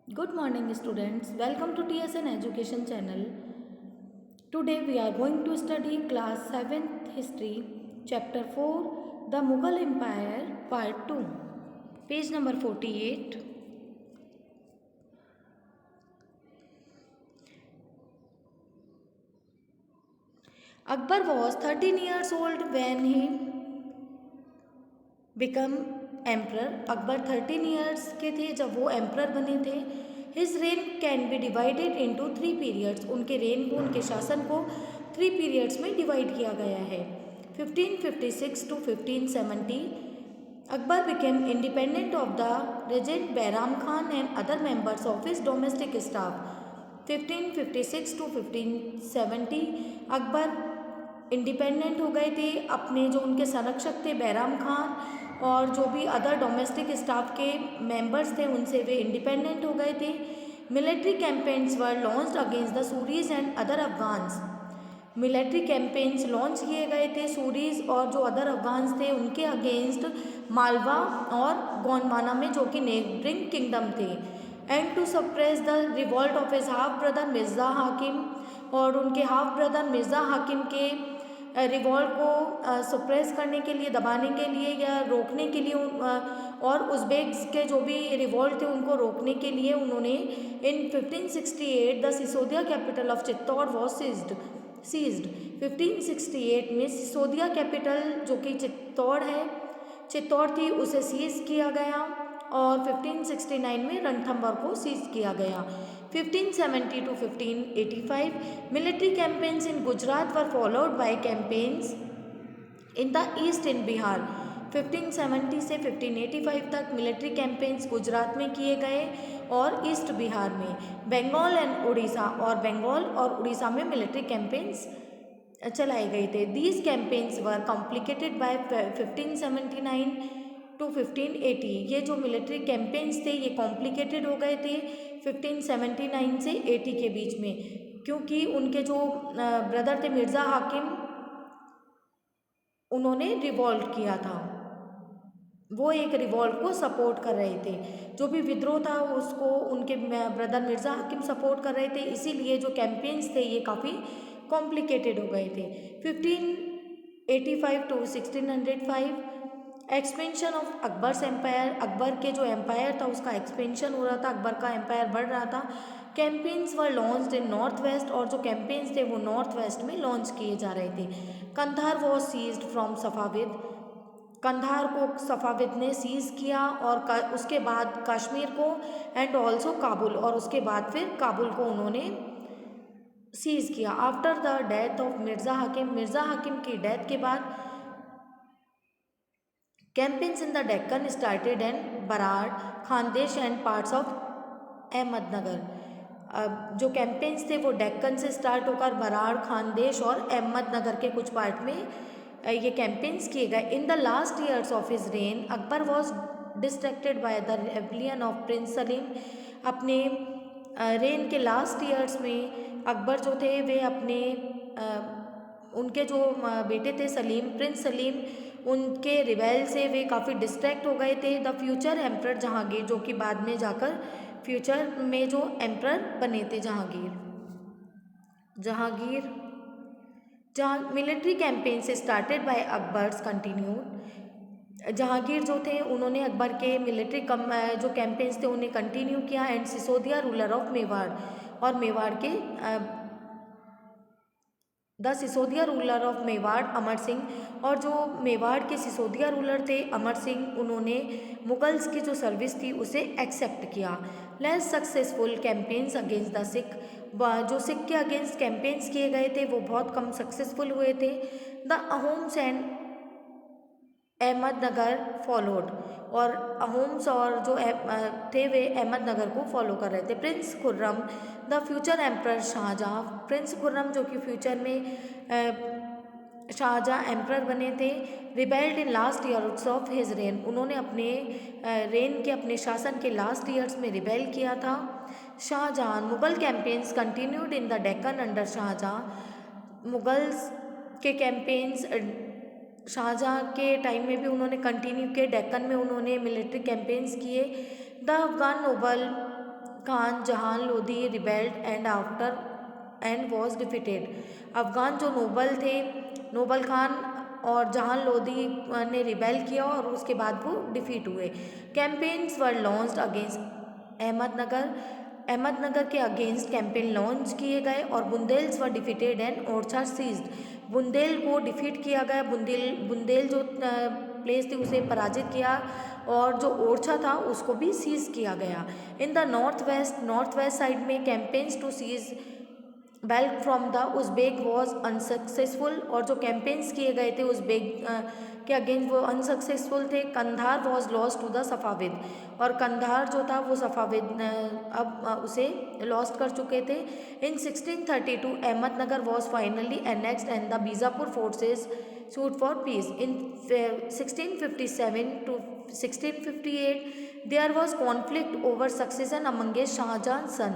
Good morning, students. Welcome to TSN Education Channel. Today we are going to study class 7th history, chapter 4, The Mughal Empire, part 2. Page number 48. Akbar was 13 years old when he become emperor. Akbar 13 years के थे जब वो emperor बने थे. His reign can be divided into 3 periods. उनके reign को, उनके शासन को 3 periods में divide किया गया है. 1556 to 1570. Akbar became independent of the regent Bairam Khan and other members of his domestic staff. 1556 to 1570 Akbar independent हो गए थे. अपने जो उनके संरक्षक थे बैराम खान और जो भी अदर डोमेस्टिक स्टाफ के मेंबर्स थे उनसे वे इंडिपेंडेंट हो गए थे. Military campaigns were launched against the Suri's and other Afghans. Military campaigns launch किए गए थे सूरीज और जो अदर अफगान्स थे उनके अगेंस्ट मालवा और गोंडवाना में, जो कि नेबरिंग किंगडम थे. And to suppress the revolt of his half brother Mirza Hakim, और उनके हाफ ब्रदर मिर्ज़ा हाकिम के रिवॉल्ट को सप्रेस करने के लिए, दबाने के लिए या रोकने के लिए, और उज़्बेक्स के जो भी रिवॉल्ट थे उनको रोकने के लिए उन्होंने in 1568 the Sisodia capital of Chittor was seized. 1568 में सिसोदिया कैपिटल जो कि चित्तौड़ थी उसे सीज किया गया और 1569 में रणथंभौर को सीज किया गया. 1570 to 1585 military campaigns in Gujarat were followed by campaigns in the east in Bihar. 1570 से 1585 तक मिलिट्री कैंपेन्स गुजरात में किए गए और ईस्ट बिहार में. बंगाल एंड उड़ीसा, और बंगाल और उड़ीसा में मिलिट्री कैंपेन्स चलाए गए थे. These campaigns were complicated by 1579 to 1580. ये जो मिलिट्री कैंपेन्स थे ये कॉम्प्लिकेटेड हो गए थे 1579 से 80 के बीच में, क्योंकि उनके जो ब्रदर थे मिर्ज़ा हाकिम उन्होंने रिवॉल्ट किया था. वो एक रिवॉल्ट को सपोर्ट कर रहे थे. जो भी विद्रोह था उसको उनके ब्रदर मिर्ज़ा हाकिम सपोर्ट कर रहे थे, इसीलिए जो कैंपेन्स थे ये काफ़ी कॉम्प्लिकेटेड हो गए थे. 1585 to 1605 expansion of Akbar's empire. Akbar के जो एम्पायर था उसका एक्सपेंशन हो रहा था, अकबर का एम्पायर बढ़ रहा था. Campaigns were launched in north west, और जो कैंपेन्स थे वो नॉर्थ वेस्ट में लॉन्च किए जा रहे थे. Kandahar was seized from Safavid. Kandahar को सफाविद ने सीज किया और उसके बाद कश्मीर को एंड ऑल्सो काबुल, और उसके बाद फिर काबुल को उन्होंने सीज किया. After the death of Mirza हाकिम की डेथ के बाद campaigns in the Deccan started and Brar, Khandesh and parts of Ahmednagar. जो कैंपेन्स थे वो डेक्कन से स्टार्ट होकर बराड़, खानदेश और अहमदनगर के कुछ पार्ट में ये कैंपेन्स किए गए. In the last years of his reign Akbar was distracted by the rebellion of prince Salim. अपने रेन के लास्ट ईयर्स में अकबर जो थे वे अपने उनके जो बेटे थे प्रिंस सलीम, उनके रिबेल से वे काफ़ी डिस्ट्रैक्ट हो गए थे. द फ्यूचर एम्परर जहांगीर, जो कि बाद में जाकर फ्यूचर में जो एम्परर बने थे जहाँ मिलिट्री कैंपेन से started by Akbar's continued. Jahangir जो थे उन्होंने अकबर के मिलिट्री जो कैंपेन्स थे उन्हें कंटिन्यू किया. And Sisodia ruler of Mewar, और मेवाड़ के the Sisodia ruler of Mewar Amar Singh, और जो मेवाड़ के सिसोदिया रूलर थे अमर सिंह, उन्होंने मुगल्स की जो सर्विस थी उसे एक्सेप्ट किया. Less successful campaigns against the Sikh. जो सिख के अगेंस्ट कैंपेन्स किए गए थे वो बहुत कम सक्सेसफुल हुए थे. The Ahoms and Ahmednagar followed, और अहोम्स और जो थे वे अहमदनगर को फॉलो कर रहे थे. Prince Khurram the future emperor Shahjahan. Prince Khurram जो कि फ्यूचर में शाहजहाँ एम्परर बने थे. Rebelled in last years of his reign. उन्होंने अपने रेन के, अपने शासन के लास्ट ईयर्स में रिबेल किया था. Shahjahan Mughal campaigns continued in the Deccan under Shahjahan. Mughals के कैंपेन्स शाहजहाँ के टाइम में भी उन्होंने कंटिन्यू किए. डेक्कन में उन्होंने मिलिट्री कैंपेन्स किए. The Afghan noble Khan Jahan Lodi rebelled and was defeated. Afghan जो नोबल थे, नोबल खान और जहां लोदी ने रिबेल किया और उसके बाद वो डिफीट हुए. Campaigns were launched against Ahmadnagar के अगेंस्ट कैंपेन लॉन्च किए गए और Bundelas were defeated and Orchha seized. Bundel को डिफीट किया गया. बुंदेल जो प्लेस थी उसे पराजित किया और जो ओरछा था उसको भी सीज किया गया. In the north west side में कैंपेन्स टू सीज बेल्ट from the Uzbek was unsuccessful. और जो कैंपेन्स किए गए थे उज़्बेक के अगेंस्ट वो अनसक्सेसफुल थे. Kandahar was lost to the Safavid. और कंधार जो था वो सफ़ाविद अब उसे लॉस्ट कर चुके थे. In 1632 Ahmadnagar was finally annexed and the Bijapur forces sued for peace. In 1657 to 1658 there was conflict over succession among Shah Jahan son.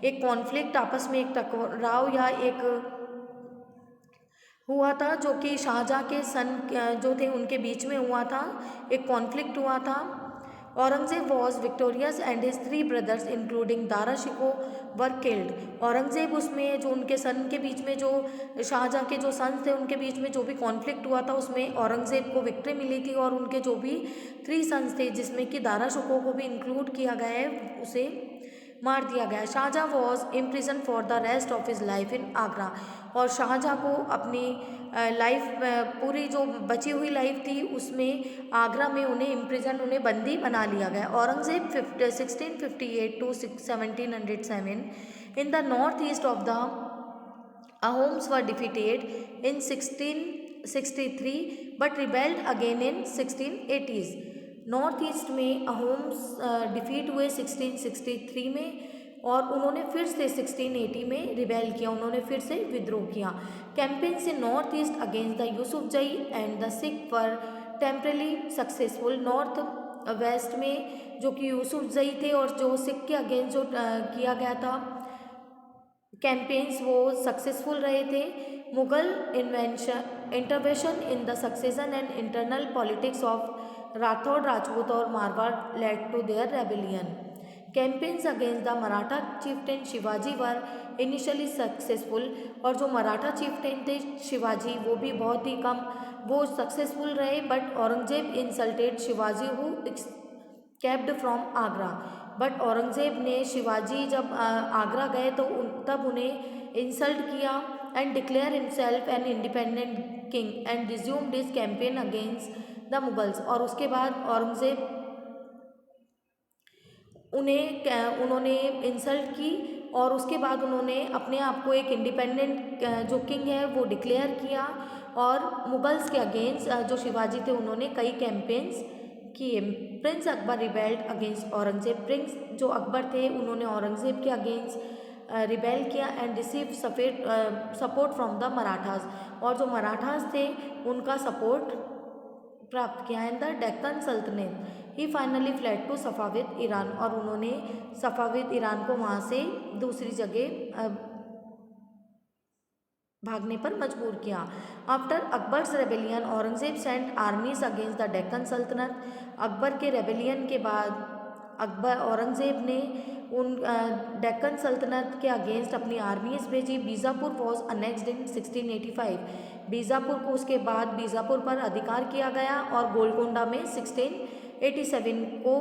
एक कॉन्फ्लिक्ट आपस में एक टकराव या एक हुआ था जो कि शाहजहां के सन जो थे उनके बीच में हुआ था. एक कॉन्फ्लिक्ट हुआ था. Aurangzeb was victorious and his 3 brothers including Dara Shikoh were killed. Aurangzeb उसमें जो उनके सन के बीच में जो शाहजहां के जो सन्स थे उनके बीच में जो भी कॉन्फ्लिक्ट हुआ था उसमें औरंगजेब को विक्ट्री मिली थी और उनके जो भी 3 सन्स थे जिसमें कि दारा शिको को भी इंक्लूड किया गया है उसे मार दिया गया. Shahjahan was imprison for the rest of his life in Agra. और शाहजहां को अपनी लाइफ पूरी जो बची हुई लाइफ थी उसमें आगरा में उन्हें बंदी बना लिया गया. Aurangzeb 1658 to 1707 in the north east of the Ahoms were defeated in 1663 but rebelled again in 1680s. North east में अहोम्स डिफीट हुए 1663 में और उन्होंने फिर से 1680 में रिबेल किया. उन्होंने फिर से विद्रोह किया. Campaigns in north east against the Yousafzai and the Sikh were temporarily successful. North west में जो कि यूसुफजई थे और जो सिख के अगेंस्ट जो किया गया था कैंपेन्स वो सक्सेसफुल रहे थे. Mughal intervention in the succession and internal politics of Rathore Rajput और Marwar led to their rebellion. Campaigns against the Maratha chieftain Shivaji were initially successful. और जो मराठा चीफ्टेन थे शिवाजी वो भी बहुत ही कम वो सक्सेसफुल रहे. But Aurangzeb insulted Shivaji who escaped from Agra. But Aurangzeb ने शिवाजी जब आगरा गए तो तब उन्हें इंसल्ट किया and declare himself an independent king and resumed his campaign against the Mughals. और उसके बाद औरंगजेब उन्होंने इंसल्ट की और उसके बाद उन्होंने अपने आप को एक इंडिपेंडेंट जो किंग है वो डिक्लेयर किया. और मुगल्स के अगेंस्ट जो शिवाजी थे उन्होंने कई कैंपेन्स किए. Prince Akbar rebelled against Aurangzeb. Prince जो अकबर थे उन्होंने औरंगजेब के अगेंस्ट रिबेल किया and receive support from the Marathas. और जो मराठास थे उनका सपोर्ट प्राप्त किया. इन the Deccan sultanate he finally fled to Safavid Iran. और उन्होंने सफ़ाविद ईरान को वहाँ से दूसरी जगह भागने पर मजबूर किया. After Akbar's rebellion Aurangzeb sent armies against the Deccan सल्तनत. अकबर के रेबेलियन के बाद औरंगजेब ने उन डेक्कन सल्तनत के अगेंस्ट अपनी आर्मीज भेजी. बीजापुर वॉज अनेक्स्ड इन 1685. बीजापुर को उसके बाद बीजापुर पर अधिकार किया गया और गोलकोंडा में 1687 को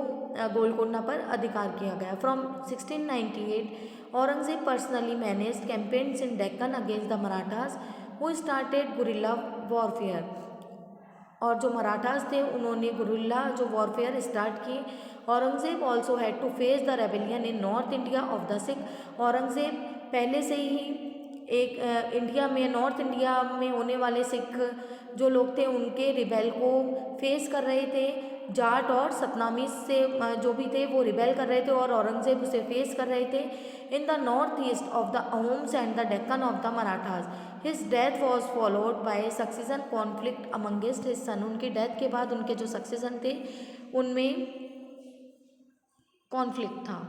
गोलकोंडा पर अधिकार किया गया. From 1698 Aurangzeb personally managed campaigns in Deccan against the Marathas who started guerrilla warfare. और जो मराठास थे उन्होंने गुरिल्ला जो वॉरफेयर स्टार्ट की. Aurangzeb also had to face the rebellion in north India of the Sikh. Aurangzeb पहले से ही एक इंडिया में नॉर्थ इंडिया में होने वाले सिख जो लोग थे उनके रिबेल को फेस कर रहे थे. जाट और सतनामी से जो भी थे वो रिबेल कर रहे थे और औरंगजेब उसे फेस कर रहे थे. इन the north east of the Ahoms and the Deccan of the Marathas. His death was followed by succession conflict amongst his son. उनकी डेथ के बाद उनके जो सक्सेशन थे उनमें कॉन्फ्लिक्ट था.